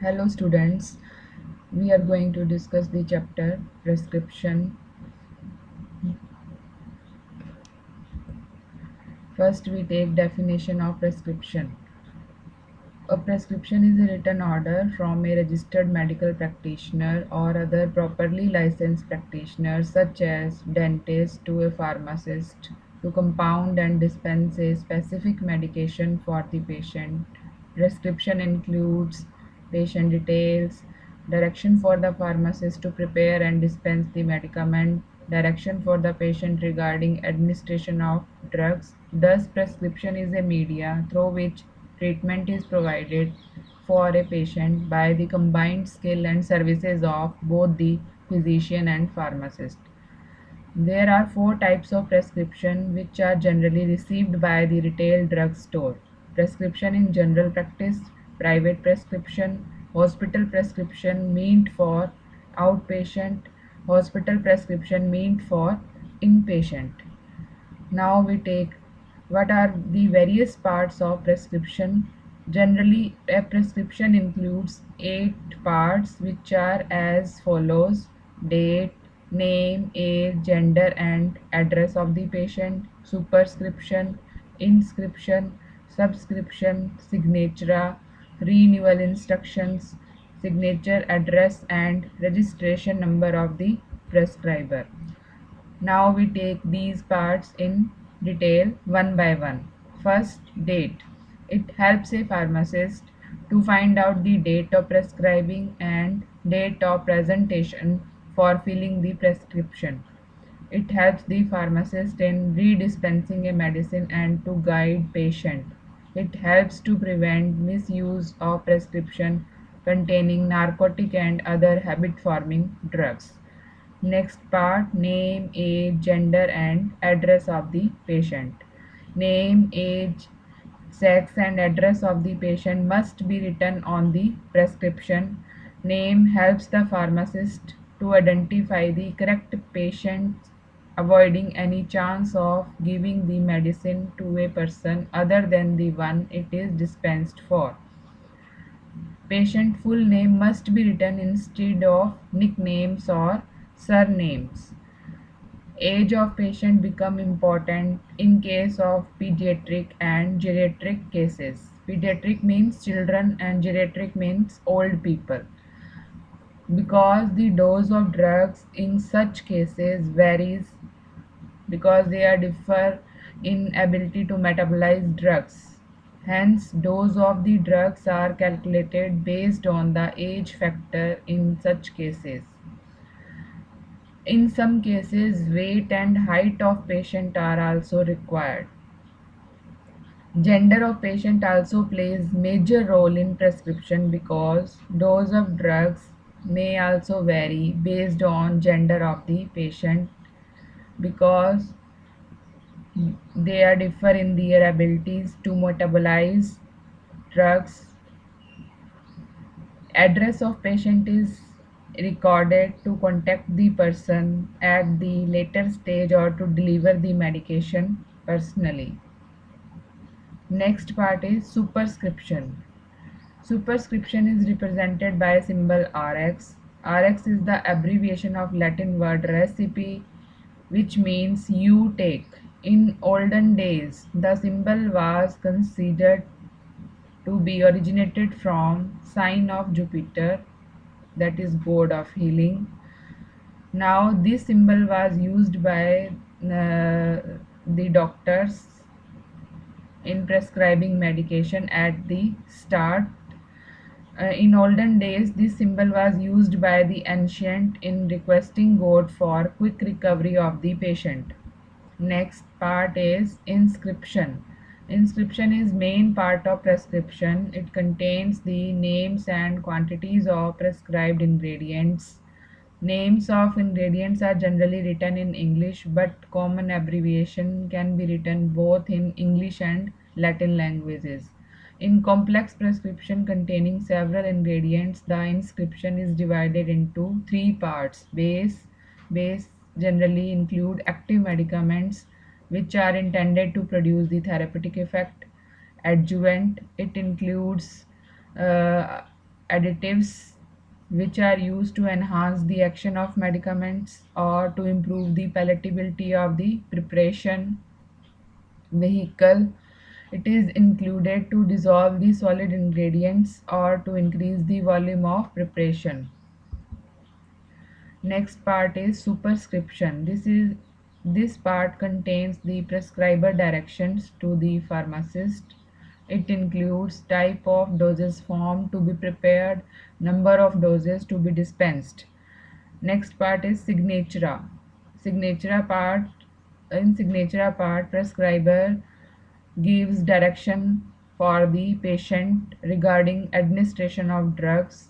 Hello students, we are going to discuss the chapter prescription. First we take definition of prescription. A prescription is a written order from a registered medical practitioner or other properly licensed practitioner such as dentist to a pharmacist to compound and dispense a specific medication for the patient. Prescription includes patient details, direction for the pharmacist to prepare and dispense the medicament, direction for the patient regarding administration of drugs. Thus, prescription is a media through which treatment is provided for a patient by the combined skill and services of both the physician and pharmacist. There are four types of prescription which are generally received by the retail drug store. Prescription in general practice, private prescription, hospital prescription meant for outpatient, hospital prescription meant for inpatient. Now we take what are the various parts of prescription. Generally, a prescription includes 8 parts which are as follows: date, name, age, gender and address of the patient, superscription, inscription, subscription, signature, renewal instructions, signature, address and registration number of the prescriber. Now we take these parts in detail one by one. First, date. It helps a pharmacist to find out the date of prescribing and date of presentation for filling the prescription. It helps the pharmacist in redispensing a medicine and to guide patient. It helps to prevent misuse of prescription containing narcotic and other habit-forming drugs. Next part, name, age, gender and address of the patient. Name, age, sex and address of the patient must be written on the prescription. Name helps the pharmacist to identify the correct patient, avoiding any chance of giving the medicine to a person other than the one it is dispensed for. Patient full name must be written instead of nicknames or surnames. Age of patient become important in case of pediatric and geriatric cases. Pediatric means children and geriatric means old people, because the dose of drugs in such cases varies because they are differ in ability to metabolize drugs. Hence, dose of the drugs are calculated based on the age factor in such cases. In some cases, weight and height of patient are also required. Gender of patient also plays major role in prescription because dose of drugs may also vary based on gender of the patient, because they are differ in their abilities to metabolize drugs. Address of patient is recorded to contact the person at the later stage or to deliver the medication personally. Next part is superscription. Superscription is represented by symbol Rx. Rx is the abbreviation of Latin word recipe, which means you take. In olden days, the symbol was considered to be originated from sign of Jupiter, that is god of healing. Now this symbol was used by the doctors in prescribing medication at the start. In olden days, this symbol was used by the ancient in requesting God for quick recovery of the patient. Next part is inscription. Inscription is main part of prescription. It contains the names and quantities of prescribed ingredients. Names of ingredients are generally written in English, but common abbreviation can be written both in English and Latin languages. In complex prescription containing several ingredients, the inscription is divided into 3 parts. Base generally include active medicaments which are intended to produce the therapeutic effect. Adjuvant, it includes uh, additives which are used to enhance the action of medicaments or to improve the palatability of the preparation vehicle. It is included to dissolve the solid ingredients or to increase the volume of preparation. Next part is superscription. This part contains the prescriber directions to the pharmacist. It includes type of doses form to be prepared, number of doses to be dispensed. Next part is signature. Signature part In signature part, prescriber gives direction for the patient regarding administration of drugs.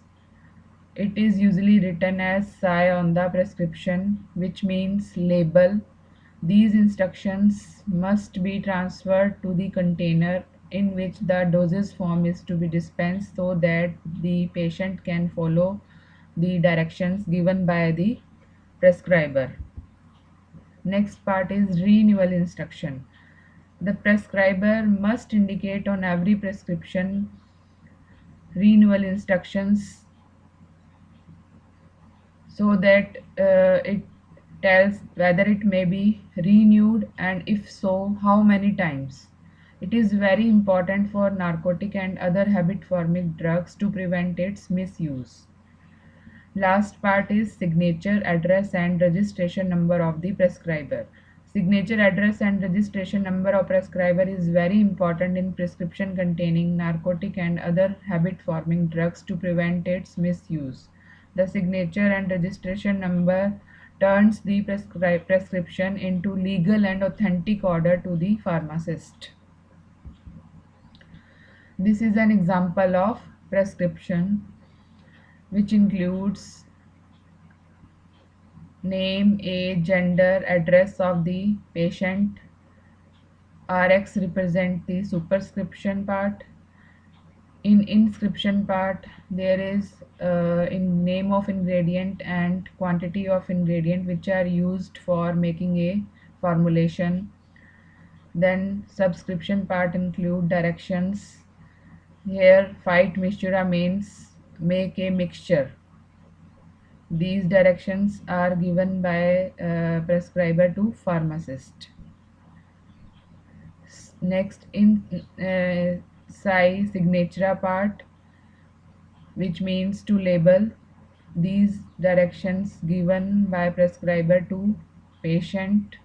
It is usually written as "Psi" on the prescription, which means label. These instructions must be transferred to the container in which the dosage form is to be dispensed so that the patient can follow the directions given by the prescriber. Next part is renewal instruction. The prescriber must indicate on every prescription renewal instructions so that it tells whether it may be renewed and if so, how many times. It is very important for narcotic and other habit forming drugs to prevent its misuse. Last part is signature, address and registration number of the prescriber. Signature, address and registration number of prescriber is very important in prescription containing narcotic and other habit forming drugs to prevent its misuse. The signature and registration number turns the prescription into legal and authentic order to the pharmacist. This is an example of prescription which includes name, age, gender, address of the patient. RX represent the superscription part. In inscription part, there is in name of ingredient and quantity of ingredient which are used for making a formulation. Then subscription part include directions. Here, fight mixtura means make a mixture. These directions are given by prescriber to pharmacist. Next, in Psi signature part, which means to label. These directions given by prescriber to patient,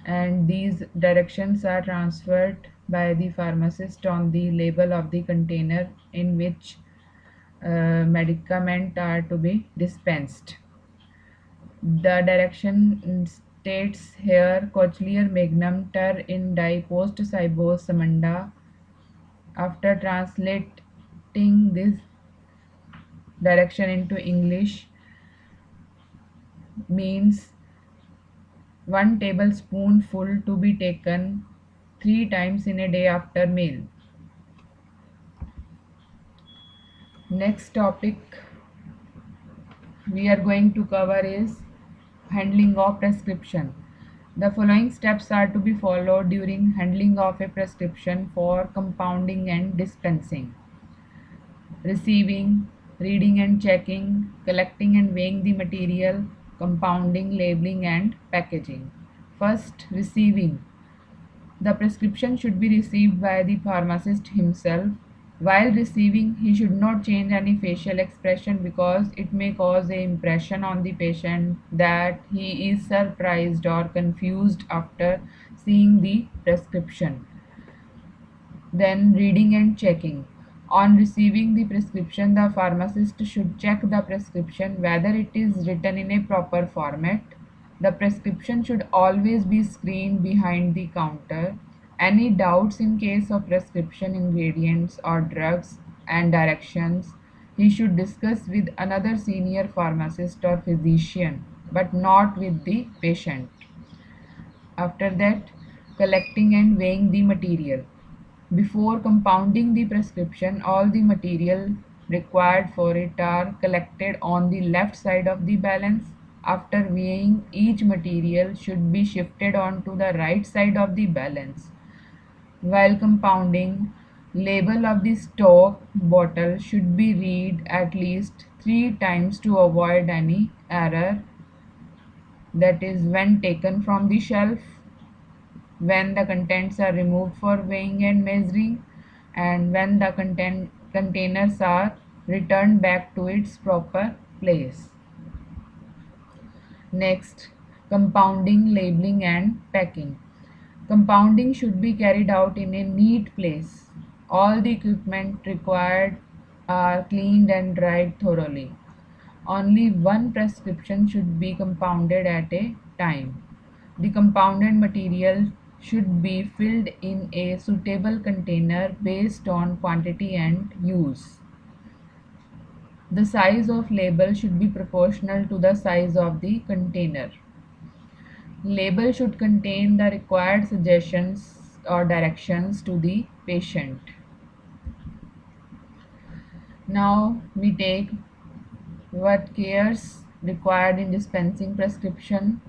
and these directions are transferred by the pharmacist on the label of the container in which medicament are to be dispensed. The direction states here Cochlear magnum ter in die post cybos samanda. After translating this direction into English means 1 tablespoonful to be taken 3 times in a day after meal. Next topic we are going to cover is handling of prescription. The following steps are to be followed during handling of a prescription for compounding and dispensing: receiving, reading and checking, collecting and weighing the material, compounding, labeling and packaging. First, receiving. The prescription should be received by the pharmacist himself. While receiving, he should not change any facial expression because it may cause the impression on the patient that he is surprised or confused after seeing the prescription. Then, reading and checking. On receiving the prescription, the pharmacist should check the prescription whether it is written in a proper format. The prescription should always be screened behind the counter. Any doubts in case of prescription ingredients or drugs and directions, he should discuss with another senior pharmacist or physician, but not with the patient. After that, collecting and weighing the material. Before compounding the prescription, all the material required for it are collected on the left side of the balance. After weighing, each material should be shifted onto the right side of the balance. While compounding, Label of the stock bottle should be read at least 3 times to avoid any error, that is when taken from the shelf, when the contents are removed for weighing and measuring, and when the containers are returned back to its proper place. Next, compounding, labeling and packing. Compounding should be carried out in a neat place. All the equipment required are cleaned and dried thoroughly. Only one prescription should be compounded at a time. The compounded material should be filled in a suitable container based on quantity and use. The size of label should be proportional to the size of the container. Label should contain the required suggestions or directions to the patient. Now we take what cares required in dispensing prescription.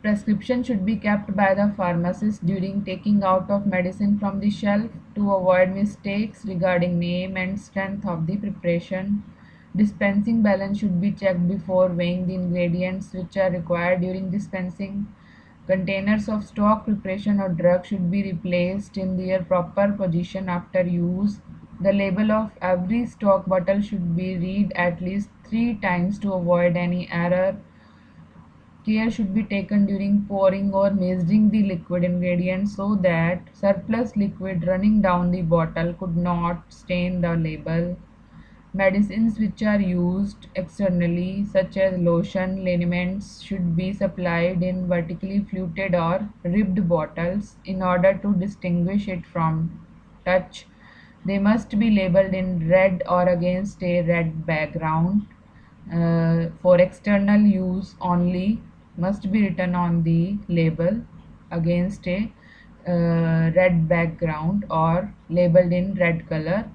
Prescription should be kept by the pharmacist during taking out of medicine from the shelf to avoid mistakes regarding name and strength of the preparation. Dispensing balance should be checked before weighing the ingredients which are required during dispensing. Containers of stock preparation or drug should be replaced in their proper position after use. The label of every stock bottle should be read at least 3 times to avoid any error. Care should be taken during pouring or measuring the liquid ingredients so that surplus liquid running down the bottle could not stain the label. Medicines which are used externally, such as lotion, liniments, should be supplied in vertically fluted or ribbed bottles in order to distinguish it from touch. They must be labeled in red or against a red background. For external use only, must be written on the label against a red background or labeled in red color.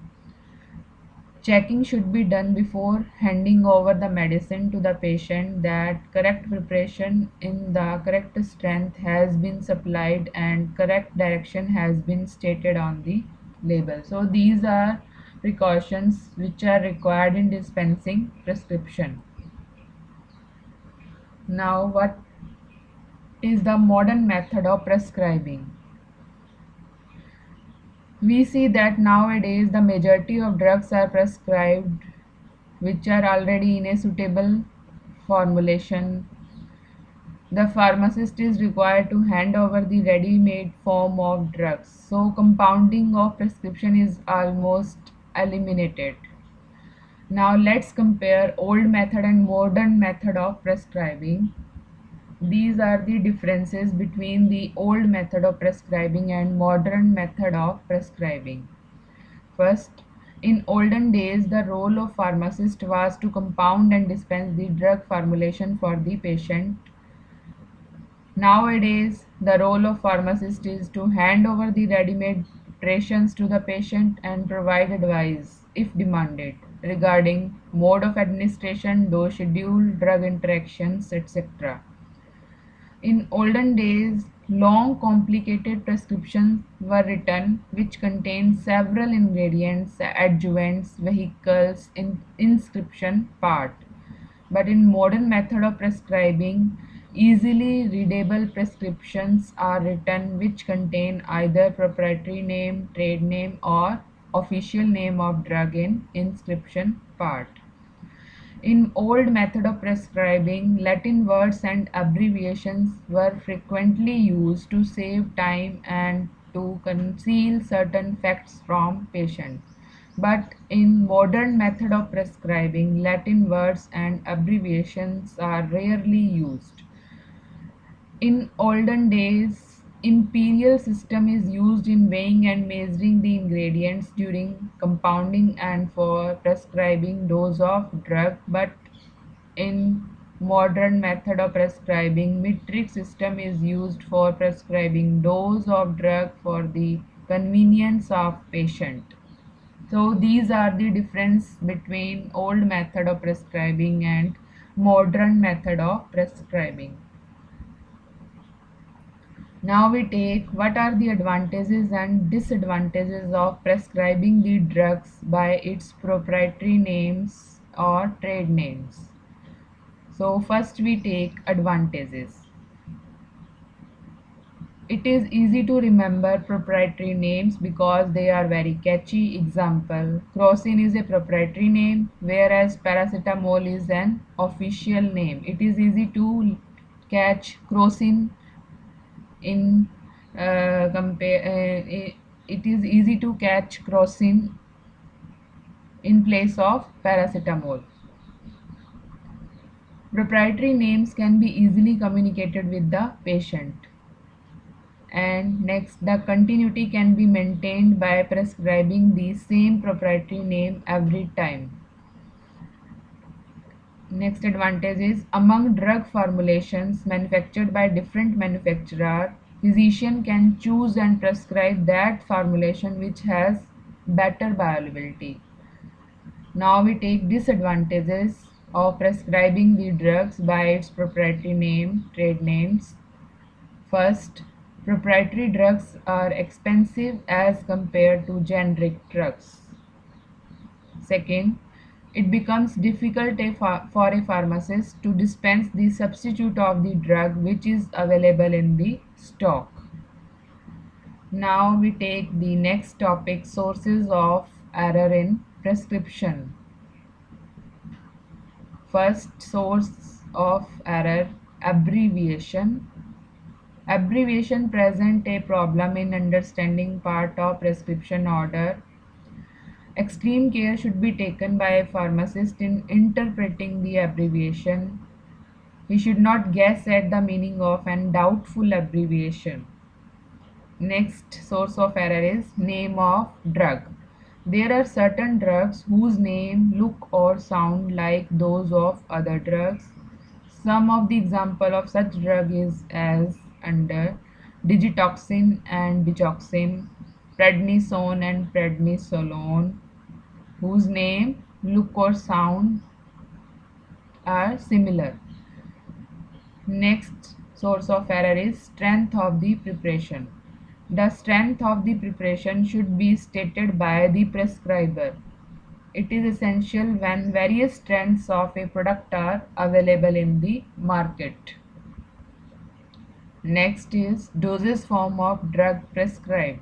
Checking should be done before handing over the medicine to the patient that correct preparation in the correct strength has been supplied and correct direction has been stated on the label. So these are precautions which are required in dispensing prescription. Now, what is the modern method of prescribing? We see that nowadays the majority of drugs are prescribed which are already in a suitable formulation. The pharmacist is required to hand over the ready-made form of drugs. So compounding of prescription is almost eliminated. Now let's compare old method and modern method of prescribing. These are the differences between the old method of prescribing and modern method of prescribing. First, in olden days, the role of pharmacist was to compound and dispense the drug formulation for the patient. Nowadays, the role of pharmacist is to hand over the ready-made preparations to the patient and provide advice, if demanded, regarding mode of administration, dose schedule, drug interactions, etc. In olden days, long complicated prescriptions were written which contained several ingredients, adjuvants, vehicles, inscription part. But in modern method of prescribing, easily readable prescriptions are written which contain either proprietary name, trade name or official name of drug in inscription part. In old method of prescribing, Latin words and abbreviations were frequently used to save time and to conceal certain facts from patients. But in modern method of prescribing, Latin words and abbreviations are rarely used. In olden days, imperial system is used in weighing and measuring the ingredients during compounding and for prescribing dose of drug, but in modern method of prescribing, metric system is used for prescribing dose of drug for the convenience of patient. So these are the difference between old method of prescribing and modern method of prescribing. Now we take what are the advantages and disadvantages of prescribing the drugs by its proprietary names or trade names. So first we take advantages. It is easy to remember proprietary names because they are very catchy. Example, Crocin is a proprietary name, whereas paracetamol is an official name. It is easy to catch Crocin in it is easy to catch Crocin in place of paracetamol. Proprietary names can be easily communicated with the patient. And next, the continuity can be maintained by prescribing the same proprietary name every time. Next advantage is among drug formulations manufactured by different manufacturer, physician can choose and prescribe that formulation which has better bioavailability. Now we take disadvantages of prescribing the drugs by its proprietary name, trade names. First, proprietary drugs are expensive as compared to generic drugs. Second, it becomes difficult for a pharmacist to dispense the substitute of the drug which is available in the stock. Now we take the next topic, sources of error in prescription. First source of error, abbreviation. Abbreviation present a problem in understanding part of prescription order. Extreme care should be taken by a pharmacist in interpreting the abbreviation. He should not guess at the meaning of an doubtful abbreviation. Next source of error is name of drug. There are certain drugs whose name look or sound like those of other drugs. Some of the example of such drug is as under digitoxin and digoxin, prednisone and prednisolone, whose name, look or sound are similar. Next source of error is strength of the preparation. The strength of the preparation should be stated by the prescriber. It is essential when various strengths of a product are available in the market. Next is dosage form of drug prescribed.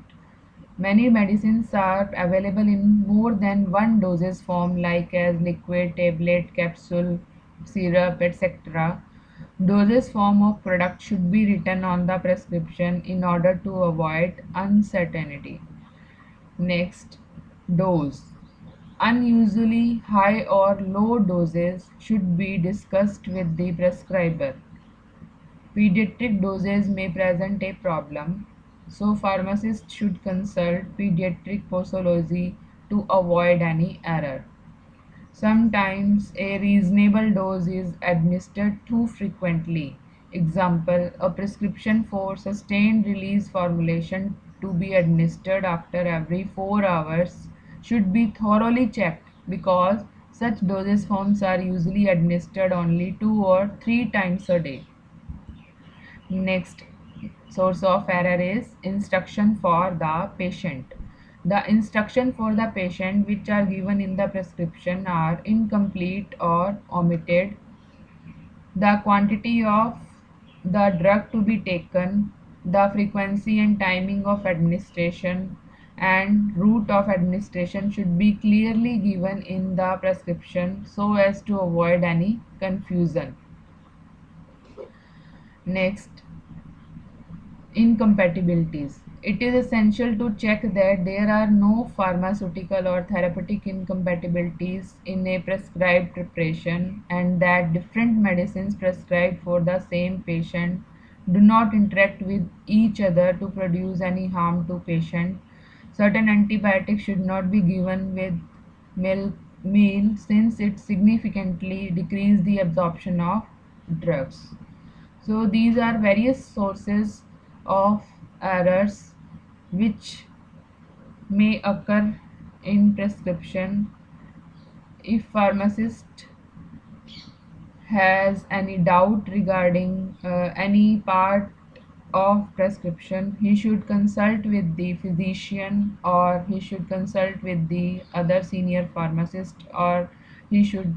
Many medicines are available in more than one dosage form like as liquid, tablet, capsule, syrup, etc. Dosage form of product should be written on the prescription in order to avoid uncertainty. Next, dose. Unusually high or low doses should be discussed with the prescriber. Pediatric doses may present a problem, so pharmacists should consult pediatric posology to avoid any error. Sometimes a reasonable dose is administered too frequently. Example, a prescription for sustained release formulation to be administered after every 4 hours should be thoroughly checked because such dosage forms are usually administered only 2 or 3 times a day. Next source of error is instruction for the patient. The instruction for the patient which are given in the prescription are incomplete or omitted. The quantity of the drug to be taken, the frequency and timing of administration, and route of administration should be clearly given in the prescription so as to avoid any confusion. Next, incompatibilities. It is essential to check that there are no pharmaceutical or therapeutic incompatibilities in a prescribed preparation and that different medicines prescribed for the same patient do not interact with each other to produce any harm to patient. Certain antibiotics should not be given with meal since it significantly decreases the absorption of drugs. So these are various sources of errors which may occur in prescription. If pharmacist has any doubt regarding any part of prescription, he should consult with the physician, or he should consult with the other senior pharmacist, or he should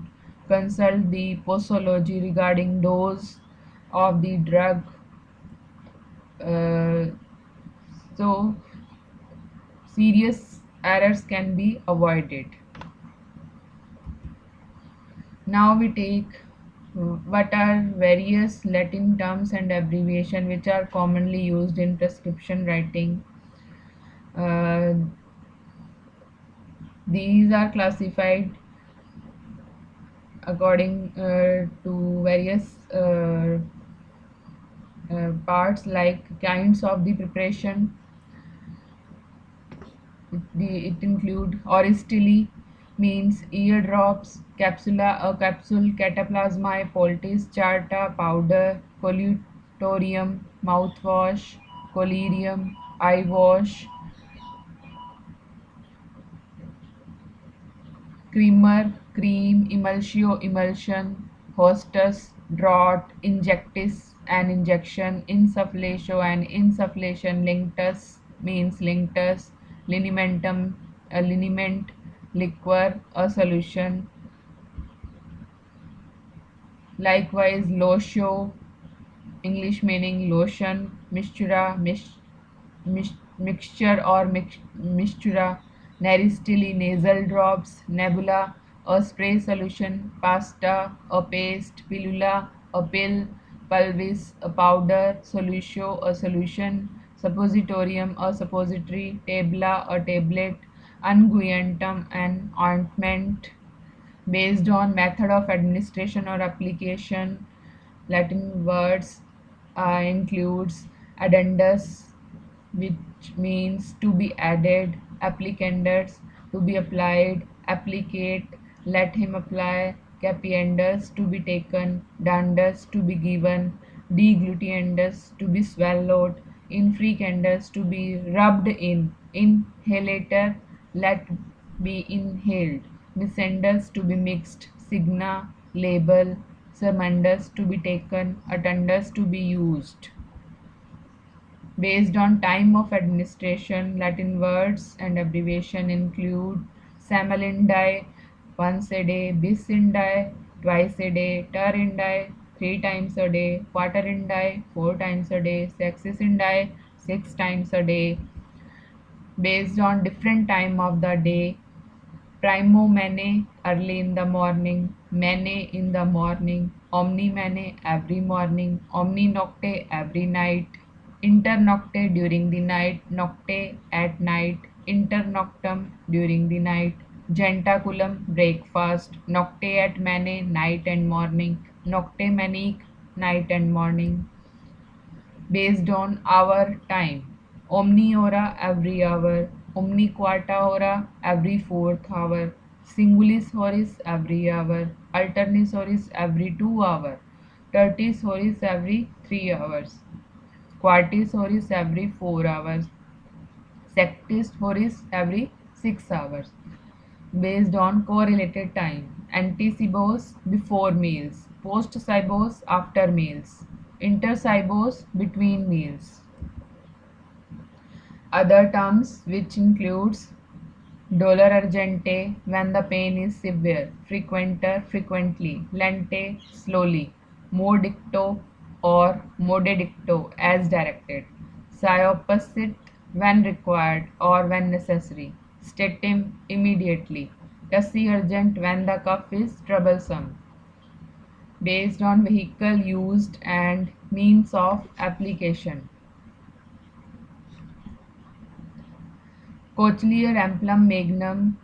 consult the posology regarding dose of the drug. uh, so serious errors can be avoided. Now we take what are various Latin terms and abbreviation which are commonly used in prescription writing. Uh, these are classified according to various parts, like kinds of the preparation. It include oristili, means eardrops, capsula, a capsule, cataplasma, poultice, charta, powder, colutorium, mouthwash, collyrium, eye wash, creamer, cream, emulsio, emulsion, hostus, draught, injectis, an injection, insufflatio, and insufflation, linctus, means linctus, linimentum, a liniment, liquor, a solution. Likewise, lotio, English meaning lotion, mistura, mixture or mistura, naristili, nasal drops, nebula, a spray solution, pasta, a paste, pilula, a pill, pulvis, a powder, solutio, a solution, suppositorium, a suppository, tabla, a tablet, unguentum, an ointment. Based on method of administration or application, Latin words includes addendus, which means to be added, applicandus, to be applied, applicate, let him apply, capiendus, to be taken, dandus, to be given, deglutiendus, to be swallowed, infrecandus, to be rubbed in, inhalator, let be inhaled, miscendus, to be mixed, signa, label, sermundus, to be taken, attendus, to be used. Based on time of administration, Latin words and abbreviation include Samalindi, once a day, Bisindi, twice a day, Turindi, 3 times a day, Quaterindi, 4 times a day, Sexisindi, 6 times a day. Based on different time of the day, Primo mane, early in the morning, mane in the morning, omni mane, every morning, omni nocte, every night, internocte, during the night, nocte, at night, internoctum, during the night, gentaculum, breakfast, nocte at mane, night and morning, nocte manique, night and morning. Based on our time. Omni ora, every hour. Omni quarta hora, every fourth hour. Singulis horis, every hour. Alternis horis, every 2 hours. Tertis horis, every 3 hours. Quartis horis, every 4 hours. Sextis horis, every 6 hours. Based on correlated time. Anticibos, before meals. Postcibos, after meals. Intercibos, between meals. Other terms, which includes dolor urgente, when the pain is severe, frequenter, frequently, lente, slowly, modicto or modedicto, as directed, opposite, when required or when necessary, statim, immediately, tussi urgent, when the cough is troublesome. Based on vehicle used and means of application. Cochlear amplum magnum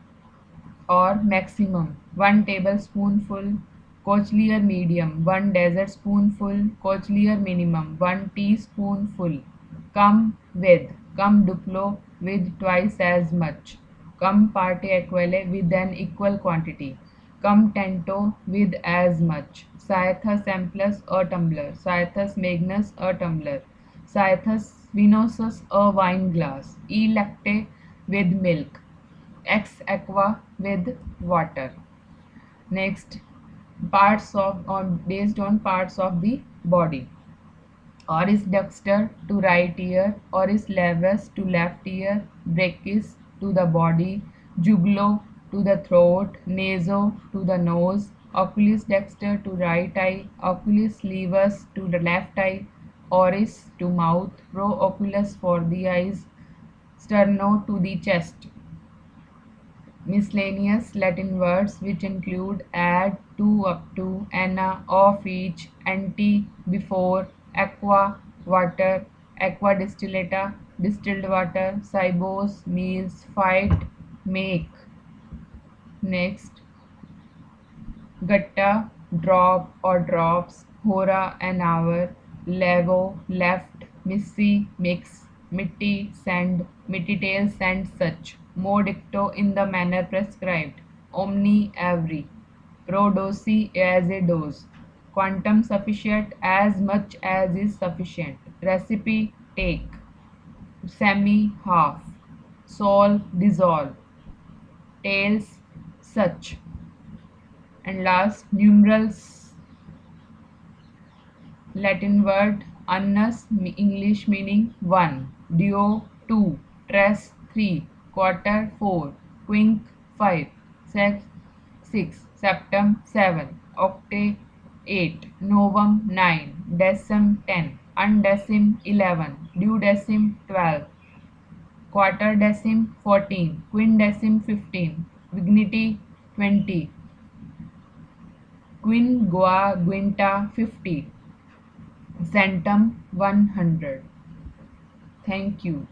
or maximum, 1 tablespoonful. Cochlear medium, 1 dessertspoonful. Cochlear minimum, 1 teaspoonful. Come with, come duplo, with twice as much. Come parte equale, with an equal quantity. Come tento, with as much. Cyathus amplus, a tumbler. Cyathus magnus, a tumbler. Cyathus venosus, a wine glass. E lacte, with milk. Ex aqua, with water. Next, parts of, on based on parts of the body. Oris dexter to right ear, oris leves to left ear, brachis to the body, jugulo to the throat, naso to the nose, oculis dexter to right eye, oculis levis to the left eye, oris to mouth, prooculus for the eyes, sterno to the chest. Miscellaneous Latin words which include add, to, up to, anna, of each, anti, before, aqua, water, aqua distillata, distilled water, cybos, meals, fight, make. Next, gutta, drop or drops, hora, an hour, levo, left, missi, mix, mitti, send, mittitail, send such, modicto in the manner prescribed, omni, every, pro dosi as a dose, quantum sufficient as much as is sufficient, recipe, take, semi, half, sol, dissolve, tails, such, and last, numerals. Latin word annus, English meaning 1, duo 2, tres 3, quarter 4, quinque 5, sex 6, septem 7, octave 8, novum 9, decim 10, undecim 11, duodecim 12, quarterdecim 14, quindecim 15, vignity 20, quinquaginta 50, centum 100. Thank you.